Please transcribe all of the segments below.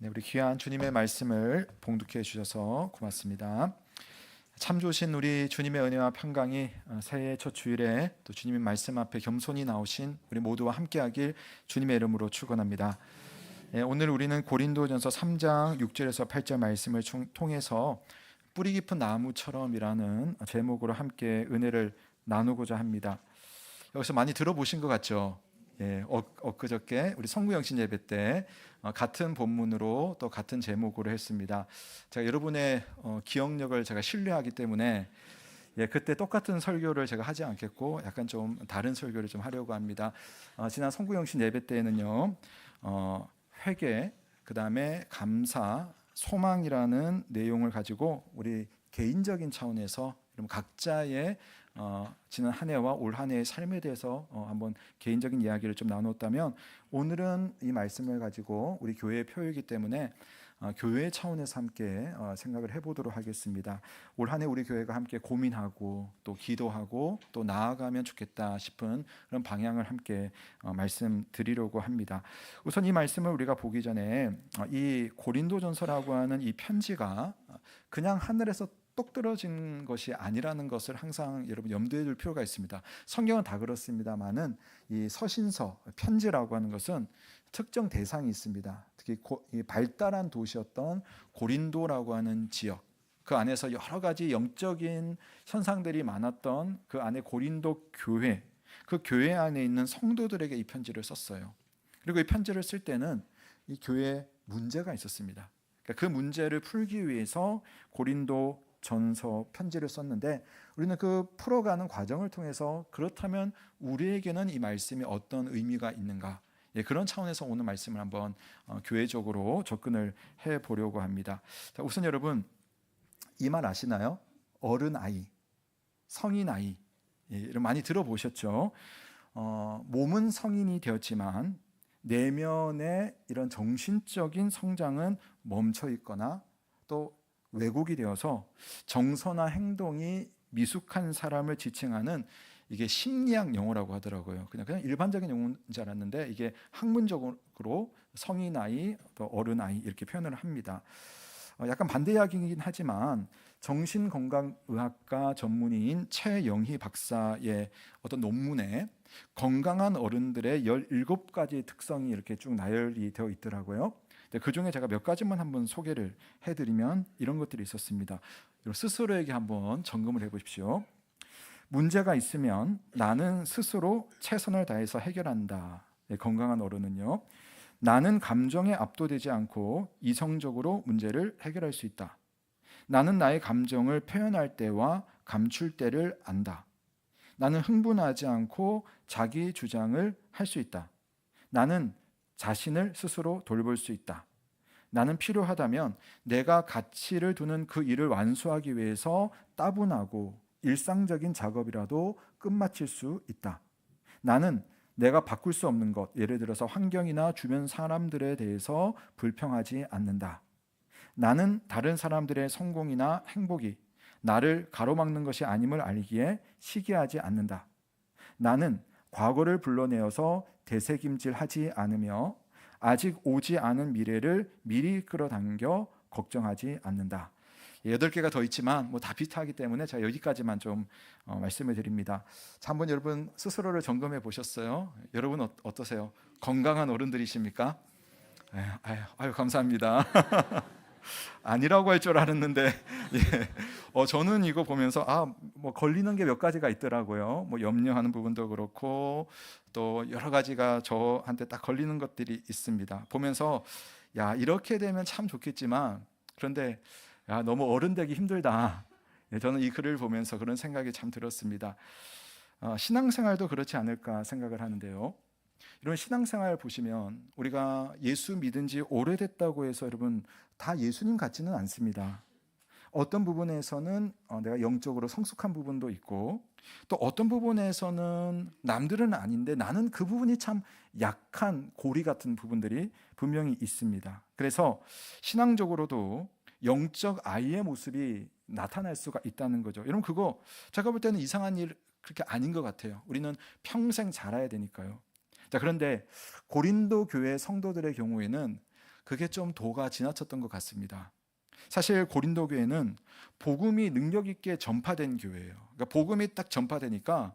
네, 우리 귀한 주님의 말씀을 봉독해 주셔서 고맙습니다. 참 좋으신 우리 주님의 은혜와 평강이 새해 첫 주일에 또 주님의 말씀 앞에 겸손히 나오신 우리 모두와 함께하길 주님의 이름으로 축원합니다. 오늘 우리는 고린도전서 3장 6절에서 8절 말씀을 통해서 뿌리 깊은 나무처럼이라는 제목으로 함께 은혜를 나누고자 합니다. 여기서 많이 들어보신 것 같죠? 엊그저께 우리 성구영신 예배 때 같은 본문으로 또 같은 제목으로 했습니다. 제가 여러분의 기억력을 제가 신뢰하기 때문에 그때 똑같은 설교를 제가 하지 않겠고 약간 좀 다른 설교를 좀 하려고 합니다. 지난 성구영신 예배 때는요, 회개, 그 다음에 감사, 소망이라는 내용을 가지고 우리 개인적인 차원에서 각자의 지난 한 해와 올 한 해의 삶에 대해서 한번 개인적인 이야기를 좀 나눴다면, 오늘은 이 말씀을 가지고 우리 교회의 표이기 때문에 교회 차원에서 함께 생각을 해보도록 하겠습니다. 올 한 해 우리 교회가 함께 고민하고 또 기도하고 또 나아가면 좋겠다 싶은 그런 방향을 함께 말씀드리려고 합니다. 우선 이 말씀을 우리가 보기 전에 이 고린도전서라고 하는 이 편지가 그냥 하늘에서 똑 떨어진 것이 아니라는 것을 항상 여러분 염두에 둘 필요가 있습니다. 성경은 다 그렇습니다만은 이 서신서, 편지라고 하는 것은 특정 대상이 있습니다. 특히 발달한 도시였던 고린도라고 하는 지역, 그 안에서 여러 가지 영적인 현상들이 많았던 그 안에 고린도 교회, 그 교회 안에 있는 성도들에게 이 편지를 썼어요. 그리고 이 편지를 쓸 때는 이 교회에 문제가 있었습니다. 그 문제를 풀기 위해서 고린도 전서 편지를 썼는데, 우리는 그 풀어가는 과정을 통해서 그렇다면 우리에게는 이 말씀이 어떤 의미가 있는가, 그런 차원에서 오늘 말씀을 한번 교회적으로 접근을 해보려고 합니다. 자, 우선 여러분 이 말 아시나요? 어른 아이, 성인 아이, 이런 많이 들어보셨죠? 몸은 성인이 되었지만 내면의 이런 정신적인 성장은 멈춰 있거나 또 왜곡이 되어서 정서나 행동이 미숙한 사람을 지칭하는, 이게 심리학 용어라고 하더라고요. 그냥 일반적인 용어인 줄 알았는데 이게 학문적으로 성인 아이, 또 어른 아이 이렇게 표현을 합니다. 약간 반대 이야기이긴 하지만 정신건강의학과 전문의인 최영희 박사의 어떤 논문에 건강한 어른들의 17가지 특성이 이렇게 쭉 나열이 되어 있더라고요. 그 중에 제가 몇 가지만 한번 소개를 해드리면 이런 것들이 있었습니다. 스스로에게 한번 점검을 해보십시오. 문제가 있으면 나는 스스로 최선을 다해서 해결한다. 건강한 어른은요, 나는 감정에 압도되지 않고 이성적으로 문제를 해결할 수 있다. 나는 나의 감정을 표현할 때와 감출 때를 안다. 나는 흥분하지 않고 자기 주장을 할 수 있다. 나는 자신을 스스로 돌볼 수 있다. 나는 필요하다면 내가 가치를 두는 그 일을 완수하기 위해서 따분하고 일상적인 작업이라도 끝마칠 수 있다. 나는 내가 바꿀 수 없는 것, 예를 들어서 환경이나 주변 사람들에 대해서 불평하지 않는다. 나는 다른 사람들의 성공이나 행복이 나를 가로막는 것이 아님을 알기에 시기하지 않는다. 나는 과거를 불러내어서 되새김질하지 않으며 아직 오지 않은 미래를 미리 끌어당겨 걱정하지 않는다. 8개가 더 있지만 다 비슷하기 때문에 제가 여기까지만 좀 말씀을 드립니다. 자, 한번 여러분 스스로를 점검해 보셨어요? 여러분 어떠세요? 건강한 어른들이십니까? 아유 감사합니다. 아니라고 할 줄 알았는데 저는 이거 보면서 걸리는 게 몇 가지가 있더라고요. 염려하는 부분도 그렇고 또 여러 가지가 저한테 딱 걸리는 것들이 있습니다. 보면서 이렇게 되면 참 좋겠지만, 그런데 너무 어른 되기 힘들다. 저는 이 글을 보면서 그런 생각이 참 들었습니다. 신앙생활도 그렇지 않을까 생각을 하는데요. 이런 신앙생활 보시면 우리가 예수 믿은 지 오래됐다고 해서 여러분 다 예수님 같지는 않습니다. 어떤 부분에서는 내가 영적으로 성숙한 부분도 있고, 또 어떤 부분에서는 남들은 아닌데 나는 그 부분이 참 약한 고리 같은 부분들이 분명히 있습니다. 그래서 신앙적으로도 영적 아이의 모습이 나타날 수가 있다는 거죠. 여러분 그거 제가 볼 때는 이상한 일 그렇게 아닌 것 같아요. 우리는 평생 자라야 되니까요. 자, 그런데 고린도 교회 성도들의 경우에는 그게 좀 도가 지나쳤던 것 같습니다. 사실 고린도 교회는 복음이 능력 있게 전파된 교회예요. 그러니까 복음이 딱 전파되니까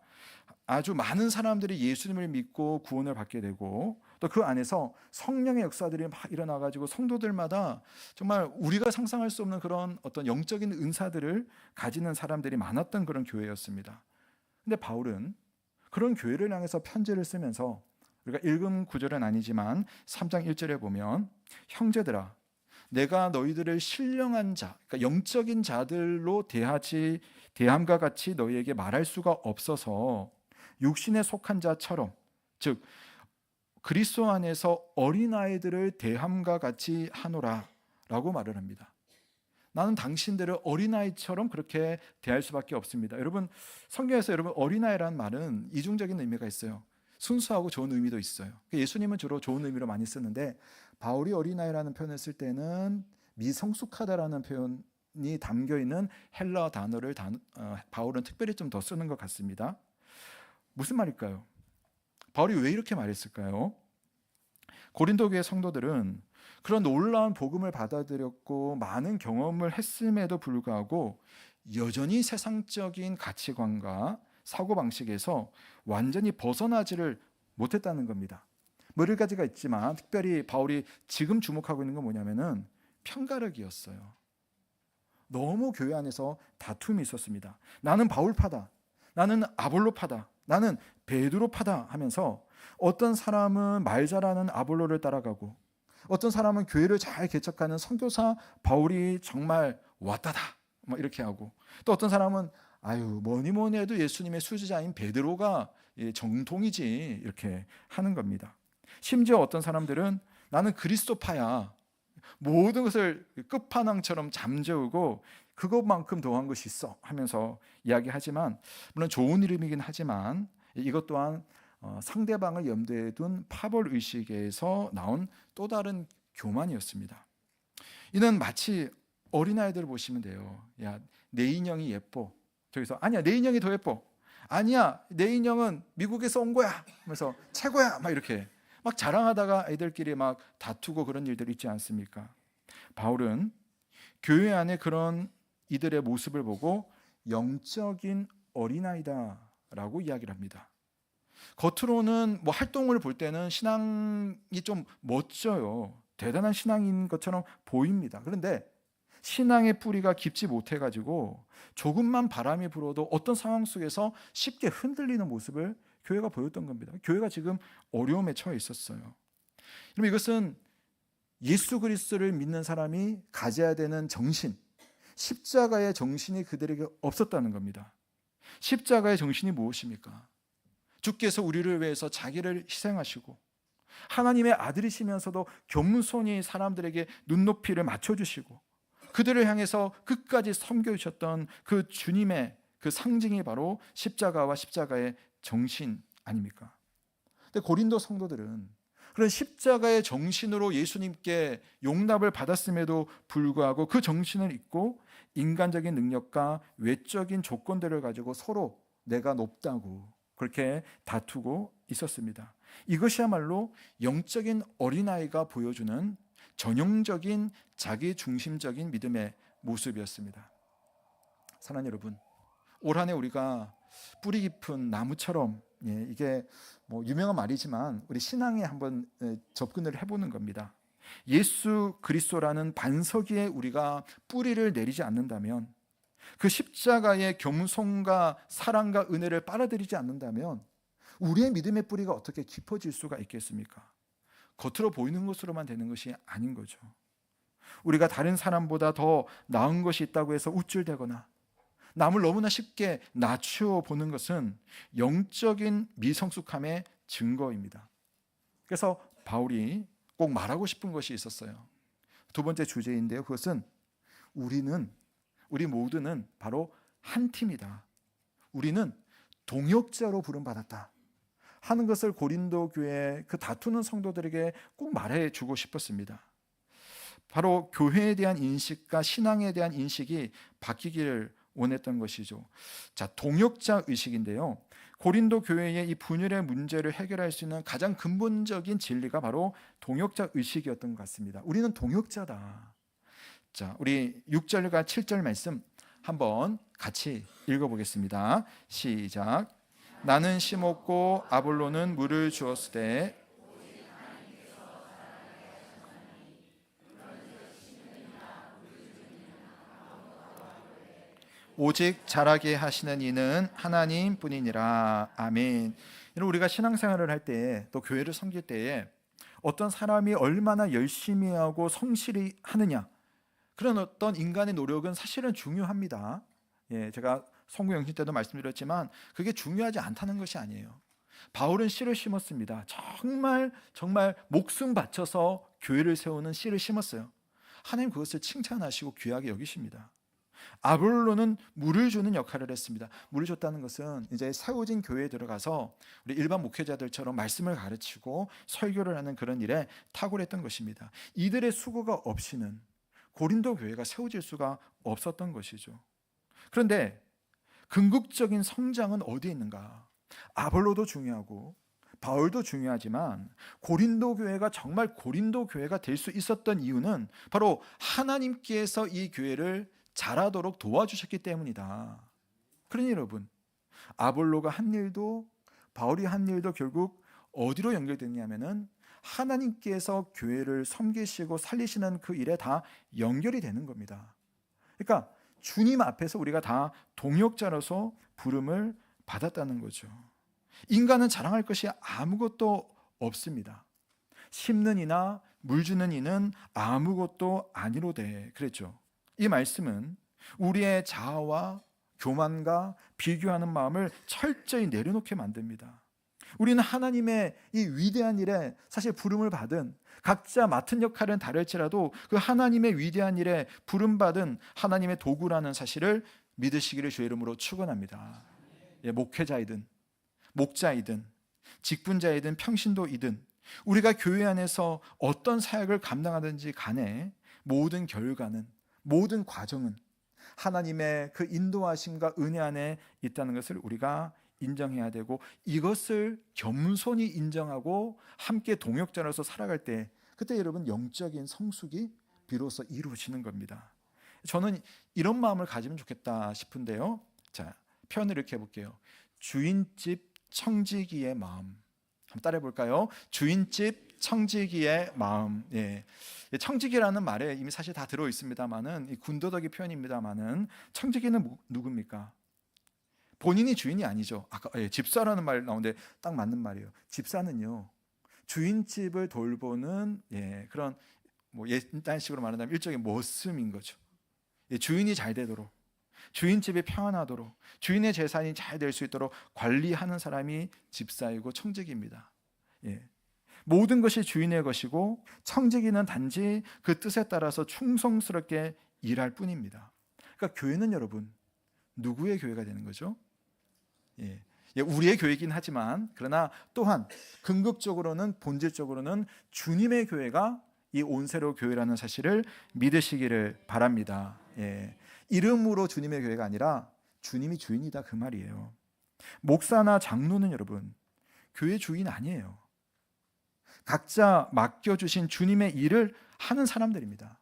아주 많은 사람들이 예수님을 믿고 구원을 받게 되고, 또 그 안에서 성령의 역사들이 막 일어나 가지고 성도들마다 정말 우리가 상상할 수 없는 그런 어떤 영적인 은사들을 가지는 사람들이 많았던 그런 교회였습니다. 근데 바울은 그런 교회를 향해서 편지를 쓰면서, 우리가 읽은 구절은 아니지만 3장 1절에 보면, 형제들아 내가 너희들을 신령한 자, 그러니까 영적인 자들로 대함과 같이 너희에게 말할 수가 없어서 육신에 속한 자처럼, 즉 그리스도 안에서 어린아이들을 대함과 같이 하노라 라고 말을 합니다. 나는 당신들을 어린아이처럼 그렇게 대할 수밖에 없습니다. 여러분, 성경에서 여러분 어린아이라는 말은 이중적인 의미가 있어요. 순수하고 좋은 의미도 있어요. 예수님은 주로 좋은 의미로 많이 쓰는데, 바울이 어린아이라는 표현을 쓸 때는 미성숙하다라는 표현이 담겨있는 헬라어 단어를 바울은 특별히 좀 더 쓰는 것 같습니다. 무슨 말일까요? 바울이 왜 이렇게 말했을까요? 고린도 교회 성도들은 그런 놀라운 복음을 받아들였고 많은 경험을 했음에도 불구하고 여전히 세상적인 가치관과 사고방식에서 완전히 벗어나지를 못했다는 겁니다. 여러 가지가 있지만 특별히 바울이 지금 주목하고 있는 건 뭐냐면은 편가르기였어요. 너무 교회 안에서 다툼이 있었습니다. 나는 바울파다, 나는 아볼로파다, 나는 베드로파다 하면서 어떤 사람은 말 잘하는 아볼로를 따라가고, 어떤 사람은 교회를 잘 개척하는 선교사 바울이 정말 왔다다 뭐 이렇게 하고, 또 어떤 사람은 아유 뭐니 해도 예수님의 수지자인 베드로가 정통이지 이렇게 하는 겁니다. 심지어 어떤 사람들은 나는 그리스도파야, 모든 것을 끝판왕처럼 잠재우고 그것만큼 더한 것이 있어 하면서 이야기하지만, 물론 좋은 이름이긴 하지만 이것 또한 상대방을 염두에 둔 파벌 의식에서 나온 또 다른 교만이었습니다. 이는 마치 어린아이들을 보시면 돼요. 야, 내 인형이 예뻐. 저기서 아니야, 내 인형이 더 예뻐. 아니야, 내 인형은 미국에서 온 거야 하면서 최고야 막 이렇게 막 자랑하다가 애들끼리 막 다투고 그런 일들이 있지 않습니까? 바울은 교회 안에 그런 이들의 모습을 보고 영적인 어린아이다라고 이야기를 합니다. 겉으로는 뭐 활동을 볼 때는 신앙이 좀 멋져요. 대단한 신앙인 것처럼 보입니다. 그런데 신앙의 뿌리가 깊지 못해가지고 조금만 바람이 불어도 어떤 상황 속에서 쉽게 흔들리는 모습을 교회가 보였던 겁니다. 교회가 지금 어려움에 처해 있었어요. 그럼 이것은 예수 그리스도를 믿는 사람이 가져야 되는 정신, 십자가의 정신이 그들에게 없었다는 겁니다. 십자가의 정신이 무엇입니까? 주께서 우리를 위해서 자기를 희생하시고 하나님의 아들이시면서도 겸손히 사람들에게 눈높이를 맞춰주시고 그들을 향해서 끝까지 섬겨주셨던 그 주님의 그 상징이 바로 십자가와 십자가의 정신 아닙니까? 근데 고린도 성도들은 그런 십자가의 정신으로 예수님께 용납을 받았음에도 불구하고 그 정신을 잊고 인간적인 능력과 외적인 조건들을 가지고 서로 내가 높다고 그렇게 다투고 있었습니다. 이것이야말로 영적인 어린아이가 보여주는 전형적인 자기 중심적인 믿음의 모습이었습니다. 사랑하는 여러분, 올 한 해 우리가 뿌리 깊은 나무처럼, 이게 뭐 유명한 말이지만 우리 신앙에 한번 접근을 해보는 겁니다. 예수 그리스도라는 반석 위에 우리가 뿌리를 내리지 않는다면, 그 십자가의 겸손과 사랑과 은혜를 빨아들이지 않는다면 우리의 믿음의 뿌리가 어떻게 깊어질 수가 있겠습니까? 겉으로 보이는 것으로만 되는 것이 아닌 거죠. 우리가 다른 사람보다 더 나은 것이 있다고 해서 우쭐대거나 남을 너무나 쉽게 낮추어 보는 것은 영적인 미성숙함의 증거입니다. 그래서 바울이 꼭 말하고 싶은 것이 있었어요. 두 번째 주제인데요. 그것은 우리 모두는 바로 한 팀이다. 우리는 동역자로 부름받았다 하는 것을 고린도 교회 그 다투는 성도들에게 꼭 말해주고 싶었습니다. 바로 교회에 대한 인식과 신앙에 대한 인식이 바뀌기를 원했던 것이죠. 자, 동역자 의식인데요. 고린도 교회의 이 분열의 문제를 해결할 수 있는 가장 근본적인 진리가 바로 동역자 의식이었던 것 같습니다. 우리는 동역자다. 자, 우리 6절과 7절 말씀 한번 같이 읽어보겠습니다. 시작. 나는 심었고 아볼로는 물을 주었을 때 오직 자라게 하시는 이는 하나님 뿐이니라. 아멘. 우리가 신앙생활을 할 때, 또 교회를 섬길 때에 어떤 사람이 얼마나 열심히 하고 성실히 하느냐, 그런 어떤 인간의 노력은 사실은 중요합니다. 제가 성구영신 때도 말씀드렸지만 그게 중요하지 않다는 것이 아니에요. 바울은 씨를 심었습니다. 정말 목숨 바쳐서 교회를 세우는 씨를 심었어요. 하나님 그것을 칭찬하시고 귀하게 여기십니다. 아볼로는 물을 주는 역할을 했습니다. 물을 줬다는 것은 이제 세워진 교회에 들어가서 우리 일반 목회자들처럼 말씀을 가르치고 설교를 하는 그런 일에 탁월했던 것입니다. 이들의 수고가 없이는 고린도 교회가 세워질 수가 없었던 것이죠. 그런데 궁극적인 성장은 어디에 있는가? 아볼로도 중요하고 바울도 중요하지만 고린도 교회가 정말 고린도 교회가 될 수 있었던 이유는 바로 하나님께서 이 교회를 자라도록 도와주셨기 때문이다. 그러니 여러분, 아볼로가 한 일도 바울이 한 일도 결국 어디로 연결되냐면은 하나님께서 교회를 섬기시고 살리시는 그 일에 다 연결이 되는 겁니다. 그러니까 주님 앞에서 우리가 다 동역자로서 부름을 받았다는 거죠. 인간은 자랑할 것이 아무것도 없습니다. 심는 이나 물 주는 이는 아무것도 아니로되 그랬죠. 이 말씀은 우리의 자아와 교만과 비교하는 마음을 철저히 내려놓게 만듭니다. 우리는 하나님의 이 위대한 일에 사실 부름을 받은, 각자 맡은 역할은 다를지라도 그 하나님의 위대한 일에 부름받은 하나님의 도구라는 사실을 믿으시기를 주의 이름으로 축원합니다. 목회자이든 목자이든 직분자이든 평신도이든 우리가 교회 안에서 어떤 사역을 감당하든지 간에 모든 결과는, 모든 과정은 하나님의 그 인도하심과 은혜 안에 있다는 것을 우리가 인정해야 되고, 이것을 겸손히 인정하고 함께 동역자로서 살아갈 때, 그때 여러분 영적인 성숙이 비로소 이루어지는 겁니다. 저는 이런 마음을 가지면 좋겠다 싶은데요. 자, 표현을 이렇게 해볼게요. 주인집 청지기의 마음. 한번 따라해 볼까요? 주인집 청지기의 마음. 청지기라는 말에 이미 사실 다 들어 있습니다만은, 군더더기 표현입니다만은, 청지기는 누굽니까? 본인이 주인이 아니죠. 아까 집사라는 말 나오는데 딱 맞는 말이에요. 집사는요, 주인집을 돌보는 그런 옛날식으로 말한다면 일종의 머슴인 거죠. 주인이 잘 되도록, 주인집이 평안하도록, 주인의 재산이 잘 될 수 있도록 관리하는 사람이 집사이고 청지기입니다. 모든 것이 주인의 것이고 청지기는 단지 그 뜻에 따라서 충성스럽게 일할 뿐입니다. 그러니까 교회는 여러분, 누구의 교회가 되는 거죠? 우리의 교회이긴 하지만, 그러나 또한 궁극적으로는, 본질적으로는 주님의 교회가 이 온세로 교회라는 사실을 믿으시기를 바랍니다. 이름으로 주님의 교회가 아니라 주님이 주인이다, 그 말이에요. 목사나 장로는 여러분, 교회 주인 아니에요. 각자 맡겨주신 주님의 일을 하는 사람들입니다.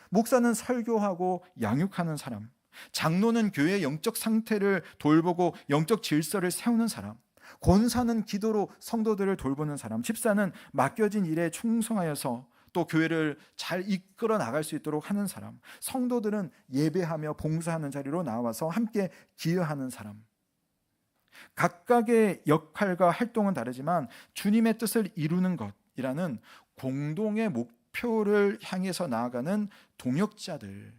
목사는 설교하고 양육하는 사람, 장로는 교회의 영적 상태를 돌보고 영적 질서를 세우는 사람, 권사는 기도로 성도들을 돌보는 사람, 집사는 맡겨진 일에 충성하여서 또 교회를 잘 이끌어 나갈 수 있도록 하는 사람, 성도들은 예배하며 봉사하는 자리로 나와서 함께 기여하는 사람. 각각의 역할과 활동은 다르지만 주님의 뜻을 이루는 것이라는 공동의 목표를 향해서 나아가는 동역자들,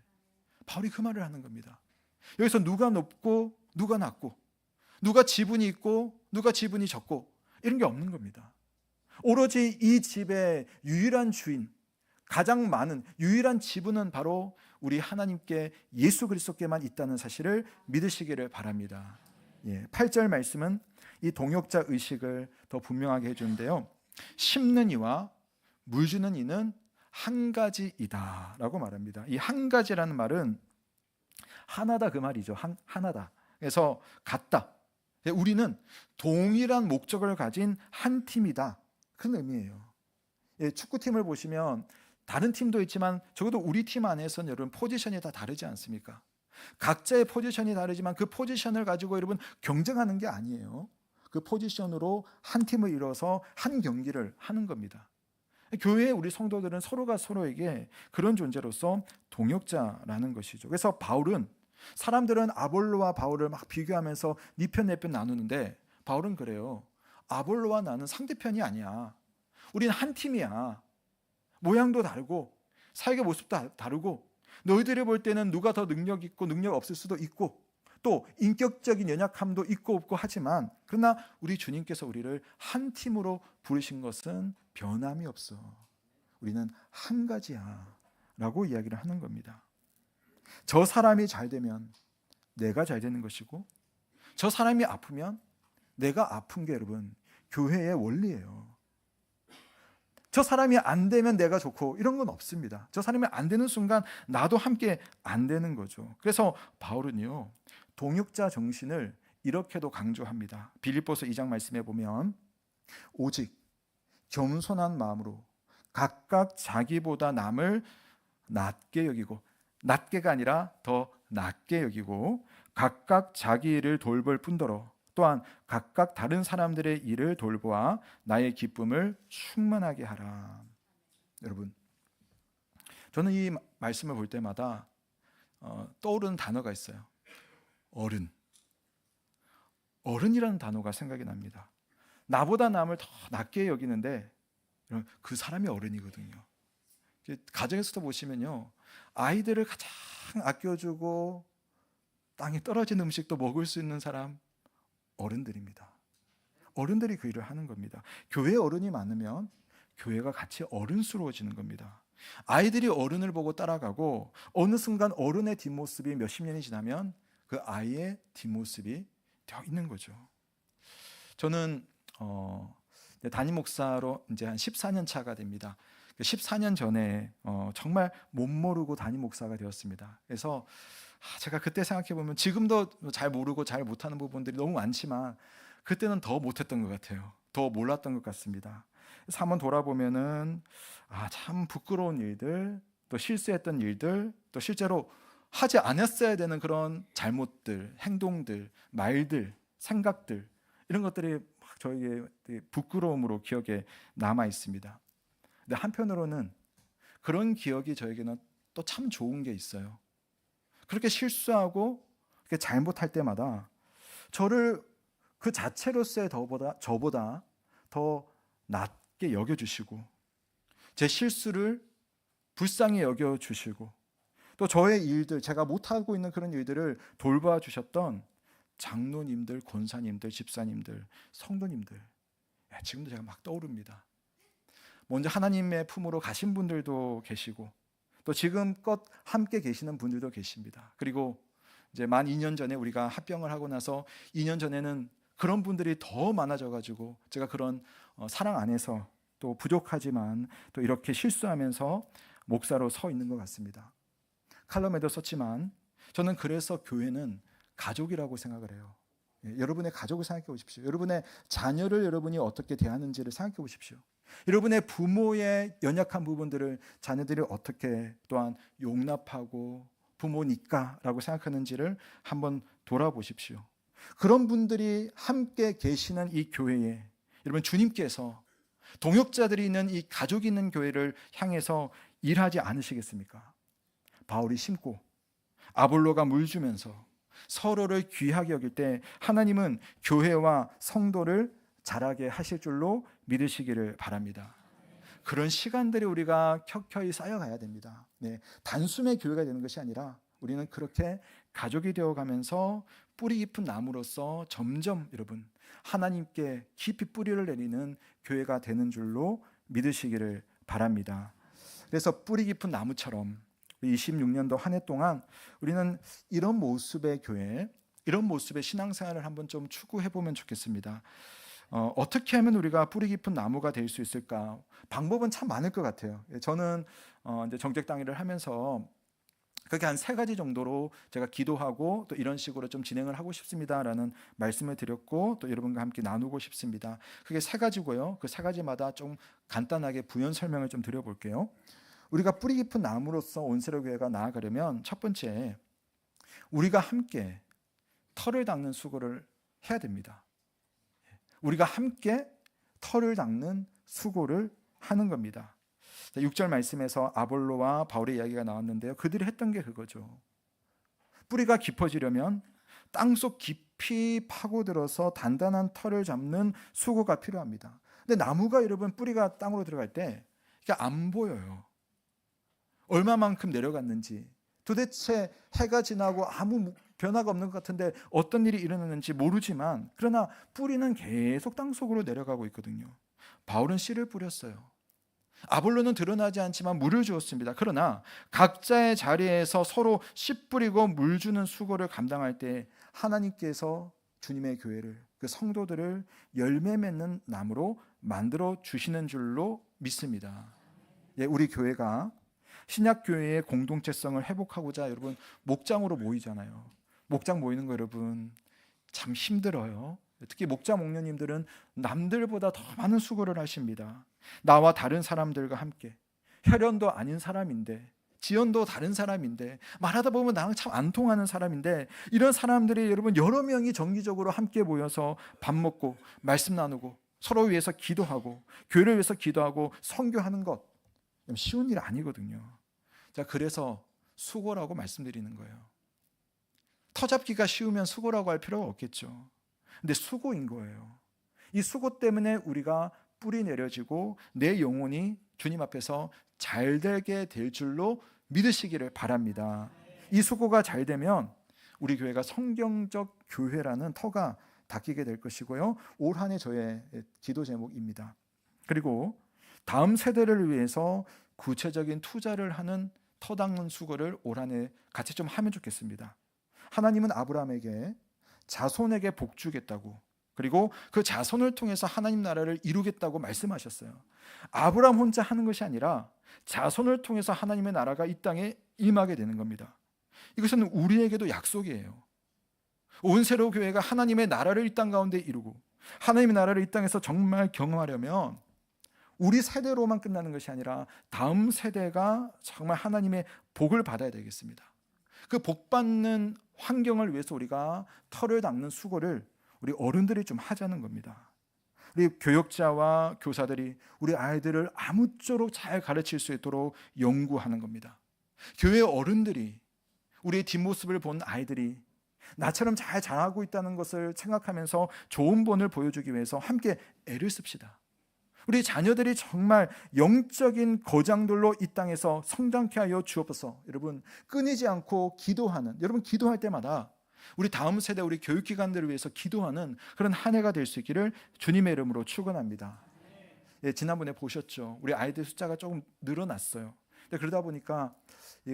바울이 그 말을 하는 겁니다. 여기서 누가 높고 누가 낮고, 누가 지분이 있고 누가 지분이 적고, 이런 게 없는 겁니다. 오로지 이 집의 유일한 주인, 가장 많은 유일한 지분은 바로 우리 하나님께, 예수 그리스도께만 있다는 사실을 믿으시기를 바랍니다. 8절 말씀은 이 동역자 의식을 더 분명하게 해주는데요. 심는 이와 물 주는 이는 한 가지이다 라고 말합니다. 이 한 가지라는 말은 하나다 그 말이죠. 하나다. 그래서 같다, 우리는 동일한 목적을 가진 한 팀이다. 그런 의미예요. 축구팀을 보시면 다른 팀도 있지만 적어도 우리 팀 안에서는 여러분 포지션이 다 다르지 않습니까? 각자의 포지션이 다르지만 그 포지션을 가지고 여러분 경쟁하는 게 아니에요. 그 포지션으로 한 팀을 이뤄서 한 경기를 하는 겁니다. 교회의 우리 성도들은 서로가 서로에게 그런 존재로서 동역자라는 것이죠. 그래서 바울은 사람들은 아볼로와 바울을 막 비교하면서 네 편 내 편 나누는데 바울은 그래요. 아볼로와 나는 상대편이 아니야. 우리는 한 팀이야. 모양도 다르고 사역의 모습도 다르고 너희들이 볼 때는 누가 더 능력 있고 능력 없을 수도 있고 또 인격적인 연약함도 있고 없고 하지만 그러나 우리 주님께서 우리를 한 팀으로 부르신 것은 변함이 없어. 우리는 한 가지야 라고 이야기를 하는 겁니다. 저 사람이 잘 되면 내가 잘 되는 것이고 저 사람이 아프면 내가 아픈 게 여러분 교회의 원리예요. 저 사람이 안 되면 내가 좋고 이런 건 없습니다. 저 사람이 안 되는 순간 나도 함께 안 되는 거죠. 그래서 바울은요 동역자 정신을 이렇게도 강조합니다. 빌립보서 2장 말씀에 보면 오직 겸손한 마음으로 각각 자기보다 남을 낮게 여기고 낮게가 아니라 더 낮게 여기고 각각 자기 일을 돌볼 뿐더러 또한 각각 다른 사람들의 일을 돌보아 나의 기쁨을 충만하게 하라. 여러분, 저는 이 말씀을 볼 때마다 떠오르는 단어가 있어요. 어른이라는 단어가 생각이 납니다. 나보다 남을 더 낮게 여기는데 그 사람이 어른이거든요. 가정에서도 보시면요, 아이들을 가장 아껴주고 땅에 떨어진 음식도 먹을 수 있는 사람 어른들입니다. 어른들이 그 일을 하는 겁니다. 교회에 어른이 많으면 교회가 같이 어른스러워지는 겁니다. 아이들이 어른을 보고 따라가고 어느 순간 어른의 뒷모습이 몇십 년이 지나면 그 아이의 뒷모습이 되어 있는 거죠. 저는 담임 목사로 이제 한 14년 차가 됩니다. 14년 전에 정말 못 모르고 담임 목사가 되었습니다. 그래서 제가 그때 생각해 보면 지금도 잘 모르고 잘 못하는 부분들이 너무 많지만 그때는 더 못했던 것 같아요. 더 몰랐던 것 같습니다. 그래서 한번 돌아보면은 참 부끄러운 일들, 또 실수했던 일들, 또 실제로 하지 않았어야 되는 그런 잘못들, 행동들, 말들, 생각들 이런 것들이 막 저에게 부끄러움으로 기억에 남아 있습니다. 근데 한편으로는 그런 기억이 저에게는 또 참 좋은 게 있어요. 그렇게 실수하고 그렇게 잘못할 때마다 저를 그 자체로서의 저보다 더 낮게 여겨주시고 제 실수를 불쌍히 여겨주시고 또 저의 일들, 제가 못하고 있는 그런 일들을 돌봐주셨던 장로님들, 권사님들, 집사님들, 성도님들 지금도 제가 막 떠오릅니다. 먼저 하나님의 품으로 가신 분들도 계시고 또 지금껏 함께 계시는 분들도 계십니다. 그리고 이제 만 2년 전에 우리가 합병을 하고 나서 2년 전에는 그런 분들이 더 많아져가지고 제가 그런 사랑 안에서 또 부족하지만 또 이렇게 실수하면서 목사로 서 있는 것 같습니다. 칼럼에도 썼지만 저는 그래서 교회는 가족이라고 생각을 해요. 여러분의 가족을 생각해 보십시오. 여러분의 자녀를 여러분이 어떻게 대하는지를 생각해 보십시오. 여러분의 부모의 연약한 부분들을 자녀들이 어떻게 또한 용납하고 부모니까라고 생각하는지를 한번 돌아보십시오. 그런 분들이 함께 계시는 이 교회에 여러분 주님께서 동역자들이 있는 이 가족이 있는 교회를 향해서 일하지 않으시겠습니까? 바울이 심고 아볼로가 물 주면서 서로를 귀하게 여길 때 하나님은 교회와 성도를 자라게 하실 줄로 믿으시기를 바랍니다. 그런 시간들이 우리가 켜켜이 쌓여가야 됩니다. 단숨에 교회가 되는 것이 아니라 우리는 그렇게 가족이 되어가면서 뿌리 깊은 나무로서 점점 여러분 하나님께 깊이 뿌리를 내리는 교회가 되는 줄로 믿으시기를 바랍니다. 그래서 뿌리 깊은 나무처럼 26년도 한 해 동안 우리는 이런 모습의 교회, 이런 모습의 신앙생활을 한번 좀 추구해 보면 좋겠습니다. 어떻게 하면 우리가 뿌리 깊은 나무가 될 수 있을까? 방법은 참 많을 것 같아요. 저는 이제 정책 당일을 하면서 그게 한 3가지 정도로 제가 기도하고 또 이런 식으로 좀 진행을 하고 싶습니다라는 말씀을 드렸고 또 여러분과 함께 나누고 싶습니다. 그게 3가지고요. 그 3가지마다 좀 간단하게 부연 설명을 좀 드려볼게요. 우리가 뿌리 깊은 나무로서 온세로 교회가 나아가려면 첫 번째, 우리가 함께 털을 닦는 수고를 해야 됩니다. 우리가 함께 털을 닦는 수고를 하는 겁니다. 6절 말씀에서 아볼로와 바울의 이야기가 나왔는데요. 그들이 했던 게 그거죠. 뿌리가 깊어지려면 땅속 깊이 파고들어서 단단한 털을 잡는 수고가 필요합니다. 근데 나무가 여러분 뿌리가 땅으로 들어갈 때 이게 안 보여요. 얼마만큼 내려갔는지, 도대체 해가 지나고 아무 변화가 없는 것 같은데 어떤 일이 일어났는지 모르지만, 그러나 뿌리는 계속 땅속으로 내려가고 있거든요. 바울은 씨를 뿌렸어요. 아볼로는 드러나지 않지만 물을 주었습니다. 그러나 각자의 자리에서 서로 씨 뿌리고 물 주는 수고를 감당할 때 하나님께서 주님의 교회를, 그 성도들을 열매 맺는 나무로 만들어 주시는 줄로 믿습니다. 예, 우리 교회가 신약 교회의 공동체성을 회복하고자 여러분 목장으로 모이잖아요. 목장 모이는 거 여러분 참 힘들어요. 특히 목자 목녀님들은 남들보다 더 많은 수고를 하십니다. 나와 다른 사람들과 함께, 혈연도 아닌 사람인데, 지연도 다른 사람인데, 말하다 보면 나랑 참 안 통하는 사람인데, 이런 사람들이 여러분 여러 명이 정기적으로 함께 모여서 밥 먹고 말씀 나누고 서로 위해서 기도하고 교회를 위해서 기도하고 선교하는 것 쉬운 일 아니거든요. 자, 그래서 수고라고 말씀드리는 거예요. 터잡기가 쉬우면 수고라고 할 필요가 없겠죠. 근데 수고인 거예요. 이 수고 때문에 우리가 뿌리 내려지고 내 영혼이 주님 앞에서 잘 되게 될 줄로 믿으시기를 바랍니다. 이 수고가 잘 되면 우리 교회가 성경적 교회라는 터가 닦이게 될 것이고요. 올 한 해 저의 기도 제목입니다. 그리고 다음 세대를 위해서 구체적인 투자를 하는 터 닦는 수고를 올 한 해 같이 좀 하면 좋겠습니다. 하나님은 아브라함에게 자손에게 복 주겠다고, 그리고 그 자손을 통해서 하나님 나라를 이루겠다고 말씀하셨어요. 아브라함 혼자 하는 것이 아니라 자손을 통해서 하나님의 나라가 이 땅에 임하게 되는 겁니다. 이것은 우리에게도 약속이에요. 온세로 교회가 하나님의 나라를 이 땅 가운데 이루고 하나님의 나라를 이 땅에서 정말 경험하려면 우리 세대로만 끝나는 것이 아니라 다음 세대가 정말 하나님의 복을 받아야 되겠습니다. 그 복 받는 환경을 위해서 우리가 털을 닦는 수고를 우리 어른들이 좀 하자는 겁니다. 우리 교역자와 교사들이 우리 아이들을 아무쪼록 잘 가르칠 수 있도록 연구하는 겁니다. 교회 어른들이 우리의 뒷모습을 본 아이들이 나처럼 잘 자라고 있다는 것을 생각하면서 좋은 본을 보여주기 위해서 함께 애를 씁시다. 우리 자녀들이 정말 영적인 거장들로 이 땅에서 성장케 하여 주옵소서. 여러분 끊이지 않고 기도하는, 여러분 기도할 때마다 우리 다음 세대, 우리 교육기관들을 위해서 기도하는 그런 한 해가 될 수 있기를 주님의 이름으로 축원합니다. 예, 지난번에 보셨죠? 우리 아이들 숫자가 조금 늘어났어요. 근데 그러다 보니까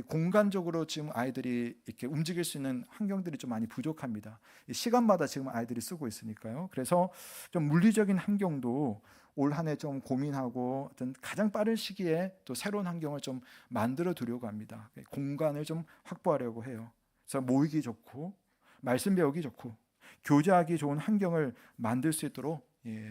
공간적으로 지금 아이들이 이렇게 움직일 수 있는 환경들이 좀 많이 부족합니다. 시간마다 지금 아이들이 쓰고 있으니까요. 그래서 좀 물리적인 환경도 올 한 해 좀 고민하고 어떤 가장 빠른 시기에 또 새로운 환경을 좀 만들어 두려고 합니다. 공간을 좀 확보하려고 해요. 그래서 모이기 좋고 말씀 배우기 좋고 교제하기 좋은 환경을 만들 수 있도록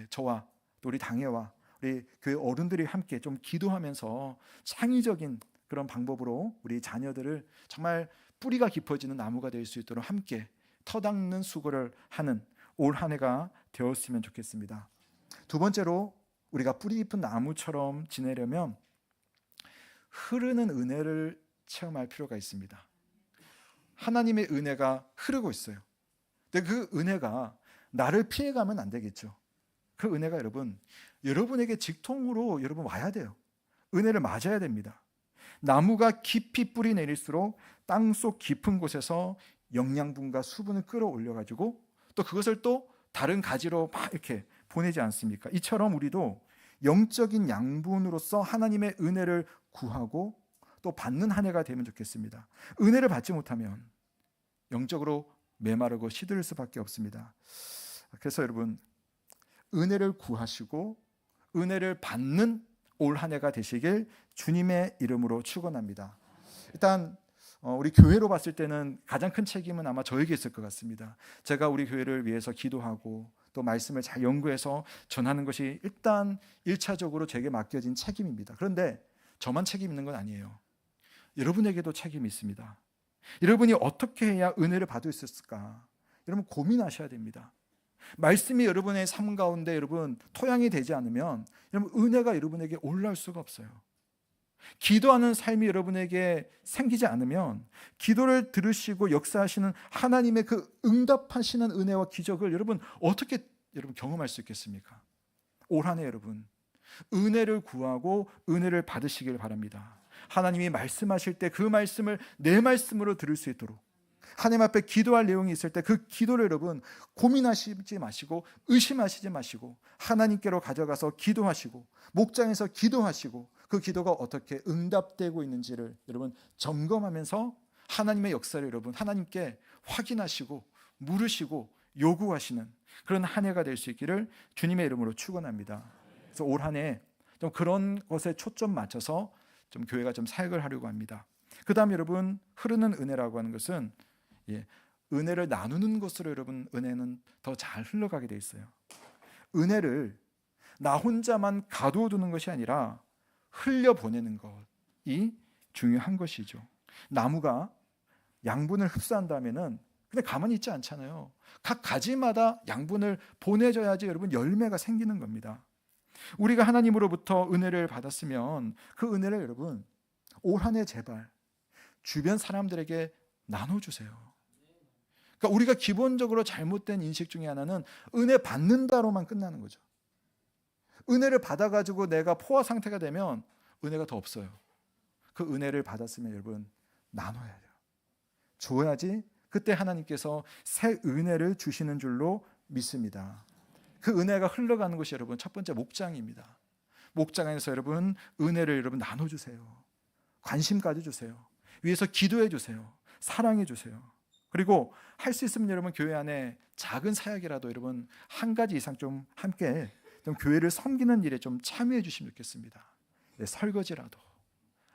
저와 또 우리 당회와 우리 교회 어른들이 함께 좀 기도하면서 창의적인 그런 방법으로 우리 자녀들을 정말 뿌리가 깊어지는 나무가 될 수 있도록 함께 터닦는 수고를 하는 올 한 해가 되었으면 좋겠습니다. 두 번째로 우리가 뿌리 깊은 나무처럼 지내려면 흐르는 은혜를 체험할 필요가 있습니다. 하나님의 은혜가 흐르고 있어요. 근데 그 은혜가 나를 피해가면 안 되겠죠. 그 은혜가 여러분에게 직통으로 여러분 와야 돼요. 은혜를 맞아야 됩니다. 나무가 깊이 뿌리 내릴수록 땅속 깊은 곳에서 영양분과 수분을 끌어올려가지고 또 그것을 또 다른 가지로 막 이렇게 보내지 않습니까? 이처럼 우리도 영적인 양분으로서 하나님의 은혜를 구하고 또 받는 한 해가 되면 좋겠습니다. 은혜를 받지 못하면 영적으로 메마르고 시들 수밖에 없습니다. 그래서 여러분 은혜를 구하시고 은혜를 받는 올 한 해가 되시길 주님의 이름으로 축원합니다. 일단 우리 교회로 봤을 때는 가장 큰 책임은 아마 저에게 있을 것 같습니다. 제가 우리 교회를 위해서 기도하고 또 말씀을 잘 연구해서 전하는 것이 일단 1차적으로 제게 맡겨진 책임입니다. 그런데 저만 책임 있는 건 아니에요. 여러분에게도 책임이 있습니다. 여러분이 어떻게 해야 은혜를 받을 수 있을까? 여러분 고민하셔야 됩니다. 말씀이 여러분의 삶 가운데 여러분 토양이 되지 않으면 여러분 은혜가 여러분에게 올라올 수가 없어요. 기도하는 삶이 여러분에게 생기지 않으면 기도를 들으시고 역사하시는 하나님의 그 응답하시는 은혜와 기적을 여러분 어떻게 경험할 수 있겠습니까? 올 한 해 여러분 은혜를 구하고 은혜를 받으시길 바랍니다. 하나님이 말씀하실 때 그 말씀을 내 말씀으로 들을 수 있도록 하나님 앞에 기도할 내용이 있을 때 그 기도를 여러분 고민하시지 마시고 의심하시지 마시고 하나님께로 가져가서 기도하시고 목장에서 기도하시고 그 기도가 어떻게 응답되고 있는지를 여러분 점검하면서 하나님의 역사를 여러분 하나님께 확인하시고 물으시고 요구하시는 그런 한 해가 될 수 있기를 주님의 이름으로 축원합니다. 그래서 올 한 해 좀 그런 것에 초점 맞춰서 좀 교회가 좀 사역을 하려고 합니다. 그다음 여러분 흐르는 은혜라고 하는 것은 은혜를 나누는 것으로 여러분 은혜는 더 잘 흘러가게 돼 있어요. 은혜를 나 혼자만 가둬두는 것이 아니라 흘려보내는 것이 중요한 것이죠. 나무가 양분을 흡수한다면은 근데 가만히 있지 않잖아요. 각 가지마다 양분을 보내줘야지 여러분 열매가 생기는 겁니다. 우리가 하나님으로부터 은혜를 받았으면 그 은혜를 여러분 올 한 해 제발 주변 사람들에게 나눠주세요. 그러니까 우리가 기본적으로 잘못된 인식 중에 하나는 은혜 받는다로만 끝나는 거죠. 은혜를 받아가지고 내가 포화 상태가 되면 은혜가 더 없어요. 그 은혜를 받았으면 여러분 나눠야 돼요. 줘야지 그때 하나님께서 새 은혜를 주시는 줄로 믿습니다. 그 은혜가 흘러가는 것이 여러분 첫 번째 목장입니다. 목장에서 여러분 은혜를 여러분 나눠주세요. 관심 가져주세요. 위에서 기도해 주세요. 사랑해 주세요. 그리고 할 수 있으면 여러분 교회 안에 작은 사역이라도 여러분 한 가지 이상 좀 함께 좀 교회를 섬기는 일에 좀 참여해 주시면 좋겠습니다. 설거지라도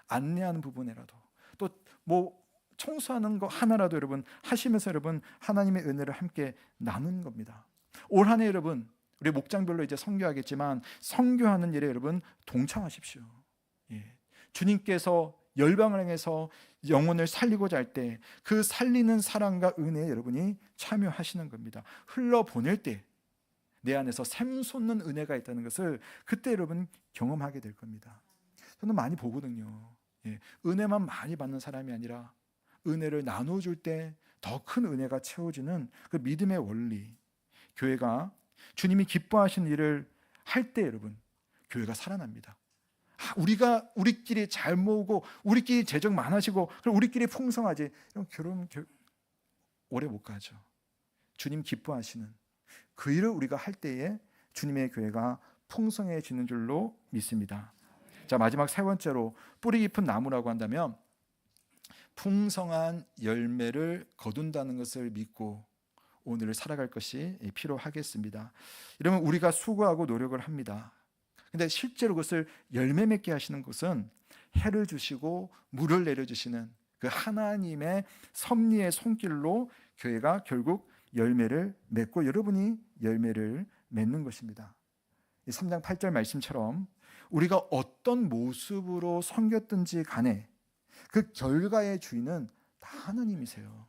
안내하는 부분이라도 또 뭐 청소하는 거 하나라도 여러분 하시면서 여러분 하나님의 은혜를 함께 나누는 겁니다. 올 한 해 여러분 우리 목장별로 이제 선교하겠지만 선교하는 일에 여러분 동참하십시오. 주님께서 열방을 향해서 영혼을 살리고자 할 때 그 살리는 사랑과 은혜에 여러분이 참여하시는 겁니다. 흘러보낼 때 내 안에서 샘솟는 은혜가 있다는 것을 그때 여러분 경험하게 될 겁니다. 저는 많이 보거든요. 은혜만 많이 받는 사람이 아니라 은혜를 나눠줄 때 더 큰 은혜가 채워지는 그 믿음의 원리. 교회가 주님이 기뻐하시는 일을 할 때 여러분 교회가 살아납니다. 우리끼리 잘 모으고 우리끼리 재정 많아지고 그럼 우리끼리 풍성하지. 그럼 오래 못 가죠. 주님 기뻐하시는 그 일을 우리가 할 때에 주님의 교회가 풍성해지는 줄로 믿습니다. 자, 마지막 세 번째로 뿌리 깊은 나무라고 한다면 풍성한 열매를 거둔다는 것을 믿고 오늘을 살아갈 것이 필요하겠습니다. 이러면 우리가 수고하고 노력을 합니다. 근데 실제로 그것을 열매 맺게 하시는 것은 해를 주시고 물을 내려주시는 그 하나님의 섭리의 손길로 교회가 결국 열매를 맺고 여러분이 열매를 맺는 것입니다. 3장 8절 말씀처럼 우리가 어떤 모습으로 섬겼든지 간에 그 결과의 주인은 다 하나님이세요.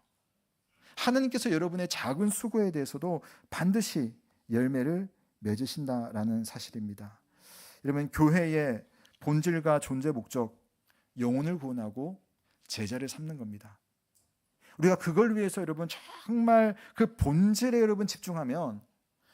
하나님께서 여러분의 작은 수고에 대해서도 반드시 열매를 맺으신다라는 사실입니다. 여러분 교회의 본질과 존재 목적 영혼을 구원하고 제자를 삼는 겁니다. 우리가 그걸 위해서 여러분 정말 그 본질에 여러분 집중하면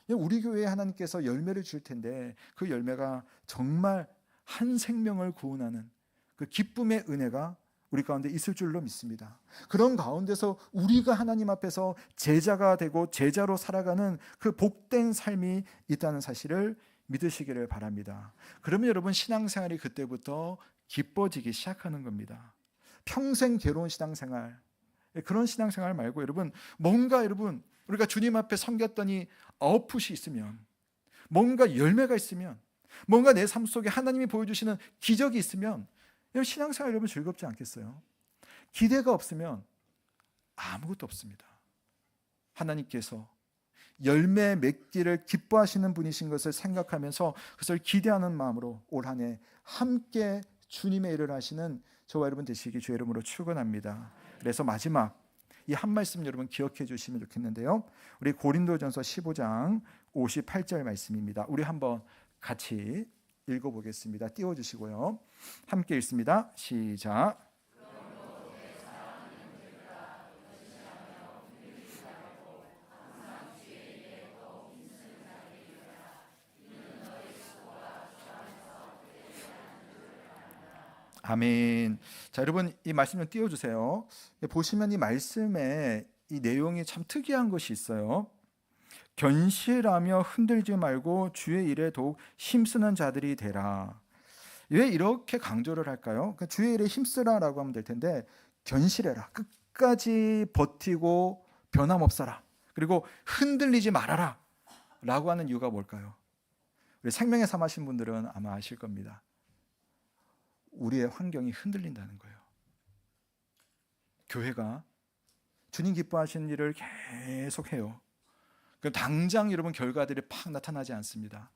우리 교회에 하나님께서 열매를 줄 텐데 그 열매가 정말 한 생명을 구원하는 그 기쁨의 은혜가 우리 가운데 있을 줄로 믿습니다. 그런 가운데서 우리가 하나님 앞에서 제자가 되고 제자로 살아가는 그 복된 삶이 있다는 사실을 믿으시기를 바랍니다. 그러면 여러분 신앙생활이 그때부터 기뻐지기 시작하는 겁니다. 평생 괴로운 신앙생활, 그런 신앙생활 말고 여러분 뭔가 여러분 우리가 주님 앞에 섬겼더니 아웃풋이 있으면 뭔가 열매가 있으면 뭔가 내 삶 속에 하나님이 보여주시는 기적이 있으면 신앙생활 여러분 즐겁지 않겠어요? 기대가 없으면 아무것도 없습니다. 하나님께서 열매 맺기를 기뻐하시는 분이신 것을 생각하면서 그것을 기대하는 마음으로 올 한 해 함께 주님의 일을 하시는 저와 여러분 되시기 주의 이름으로 축원합니다. 그래서 마지막 이 한 말씀 여러분 기억해 주시면 좋겠는데요. 우리 고린도전서 15장 58절 말씀입니다. 우리 한번 같이 읽어보겠습니다. 띄워주시고요. 함께 읽습니다. 시작. 아멘. 자, 여러분 이 말씀 좀 띄워주세요. 보시면 이 말씀에 이 내용이 참 특이한 것이 있어요. 견실하며 흔들지 말고 주의 일에 더욱 힘쓰는 자들이 되라. 왜 이렇게 강조를 할까요? 그러니까 주의 일에 힘쓰라라고 하면 될 텐데 견실해라. 끝까지 버티고 변함없어라. 그리고 흔들리지 말아라 라고 하는 이유가 뭘까요? 우리 생명의 삶 하신 분들은 아마 아실 겁니다. 우리의 환경이 흔들린다는 거예요. 교회가 주님 기뻐하시는 일을 계속 해요. 그럼 당장 여러분 결과들이 팍 나타나지 않습니다.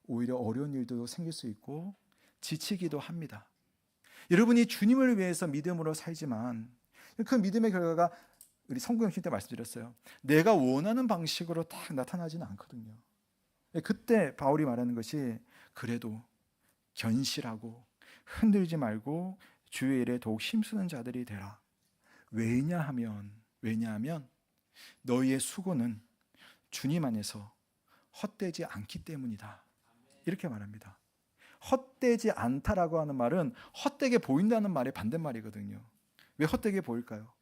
오히려 어려운 일도 생길 수 있고 지치기도 합니다. 여러분이 주님을 위해서 믿음으로 살지만 그 믿음의 결과가 우리 성경신 때 말씀드렸어요. 내가 원하는 방식으로 딱 나타나지는 않거든요. 그때 바울이 말하는 것이 그래도 견실하고 흔들지 말고 주의 일에 더욱 힘쓰는 자들이 되라. 왜냐하면 너희의 수고는 주님 안에서 헛되지 않기 때문이다. 이렇게 말합니다. 헛되지 않다라고 하는 말은 헛되게 보인다는 말의 반대말이거든요. 왜 헛되게 보일까요?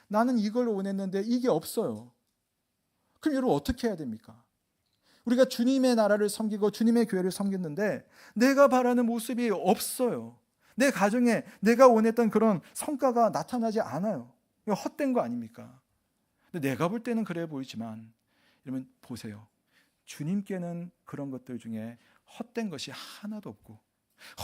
나는 이걸 원했는데 이게 없어요. 그럼 여러분 어떻게 해야 됩니까? 우리가 주님의 나라를 섬기고 주님의 교회를 섬겼는데 내가 바라는 모습이 없어요. 내 가정에 내가 원했던 그런 성과가 나타나지 않아요. 이거 헛된 거 아닙니까? 근데 내가 볼 때는 그래 보이지만 여러분 보세요. 주님께는 그런 것들 중에 헛된 것이 하나도 없고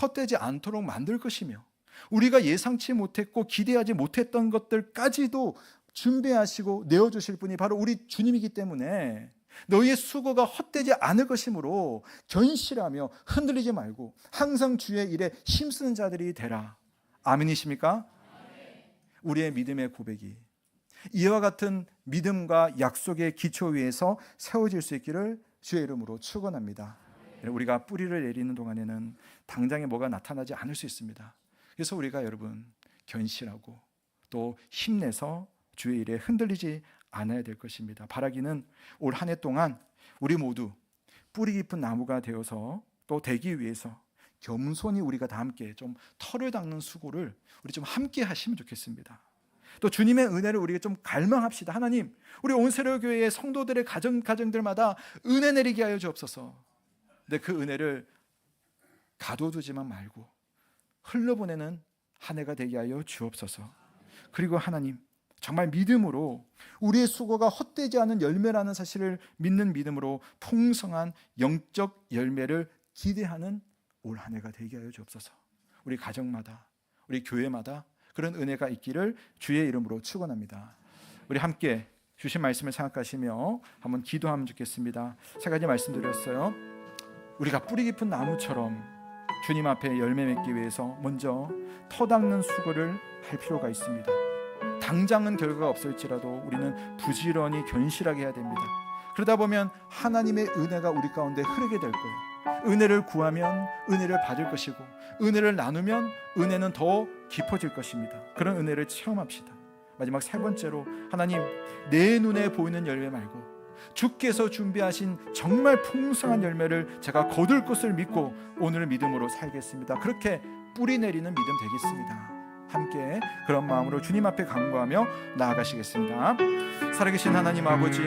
헛되지 않도록 만들 것이며 우리가 예상치 못했고 기대하지 못했던 것들까지도 준비하시고 내어주실 분이 바로 우리 주님이기 때문에 너희의 수고가 헛되지 않을 것이므로 견실하며 흔들리지 말고 항상 주의 일에 힘쓰는 자들이 되라. 아멘이십니까? 아멘. 우리의 믿음의 고백이 이와 같은 믿음과 약속의 기초 위에서 세워질 수 있기를 주의 이름으로 축원합니다. 우리가 뿌리를 내리는 동안에는 당장에 뭐가 나타나지 않을 수 있습니다. 그래서 우리가 여러분 견실하고 또 힘내서 주의 일에 흔들리지 않아야 될 것입니다. 바라기는 올 한 해 동안 우리 모두 뿌리 깊은 나무가 되어서 또 되기 위해서 겸손히 우리가 다 함께 좀 털을 닦는 수고를 우리 좀 함께 하시면 좋겠습니다. 또 주님의 은혜를 우리가 좀 갈망합시다. 하나님, 우리 온세로교회의 성도들의 가정들마다 은혜 내리게 하여 주옵소서. 근데 그 은혜를 가둬두지만 말고 흘러보내는 한 해가 되게 하여 주옵소서. 그리고 하나님, 정말 믿음으로 우리의 수고가 헛되지 않은 열매라는 사실을 믿는 믿음으로 풍성한 영적 열매를 기대하는 올 한 해가 되게 하여 주옵소서. 우리 가정마다 우리 교회마다 그런 은혜가 있기를 주의 이름으로 축원합니다. 우리 함께 주신 말씀을 생각하시며 한번 기도하면 좋겠습니다. 세 가지 말씀드렸어요. 우리가 뿌리 깊은 나무처럼 주님 앞에 열매 맺기 위해서 먼저 터닦는 수고를 할 필요가 있습니다. 당장은 결과가 없을지라도 우리는 부지런히 견실하게 해야 됩니다. 그러다 보면 하나님의 은혜가 우리 가운데 흐르게 될 거예요. 은혜를 구하면 은혜를 받을 것이고 은혜를 나누면 은혜는 더 깊어질 것입니다. 그런 은혜를 체험합시다. 마지막 세 번째로 하나님, 내 눈에 보이는 열매 말고 주께서 준비하신 정말 풍성한 열매를 제가 거둘 것을 믿고 오늘 믿음으로 살겠습니다. 그렇게 뿌리 내리는 믿음 되겠습니다. 함께 그런 마음으로 주님 앞에 간구하며 나아가시겠습니다. 살아계신 하나님 아버지,